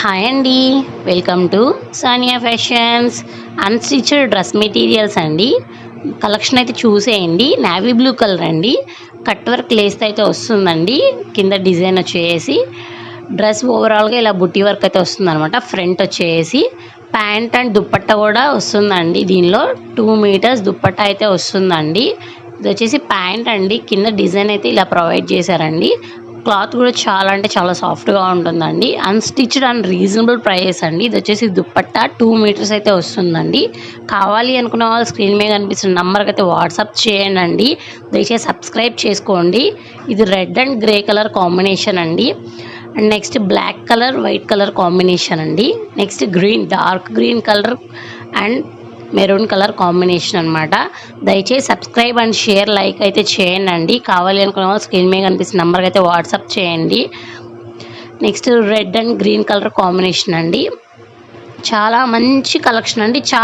Hi అండి, welcome to Sania fashions. Unstitched dress materials అండి. Collection అయితే చూసేయండి. నేవీ బ్లూ కలర్ అండి. కట్ వర్క్ లేస్ అయితే వస్తుందండి. కింద డిజైన్ వచ్చేసి డ్రెస్ ఓవరాల్గా ఇలా బుట్టి వర్క్ అయితే వస్తుంది అనమాట. ఫ్రంట్ వచ్చేసి ప్యాంట్ అండ్ దుప్పట్ట కూడా వస్తుందండి. దీనిలో 2 మీటర్స్ దుప్పట్ట అయితే వస్తుందండి. ఇది వచ్చేసి ప్యాంట్ అండి. కింద డిజైన్ అయితే ఇలా ప్రొవైడ్ చేశారండి. క్లాత్ కూడా చాలా అంటే చాలా సాఫ్ట్గా ఉంటుందండి. అన్స్టిచ్డ్ అండ్ రీజనబుల్ ప్రైస్ అండి. ఇది వచ్చేసి దుప్పట్టా 2 మీటర్స్ అయితే వస్తుందండి. కావాలి అనుకున్న వాళ్ళు స్క్రీన్ మీద కనిపిస్తున్న నంబర్కి అయితే వాట్సాప్ చేయండి. దయచేసి సబ్స్క్రైబ్ చేసుకోండి. ఇది red and grey colour combination అండి. And next black colour white colour combination అండి. Next green dark green colour and maroon colour combination అనమాట. దయచేసి సబ్స్క్రైబ్ అండ్ షేర్ లైక్ అయితే చేయండి. కావాలి అనుకున్న వాళ్ళు స్క్రీన్ మీద కనిపిస్తున్న నెంబర్కి అయితే వాట్సాప్ చేయండి. Next red and green colour combination అండి. చాలా మంచి కలెక్షన్ అండి.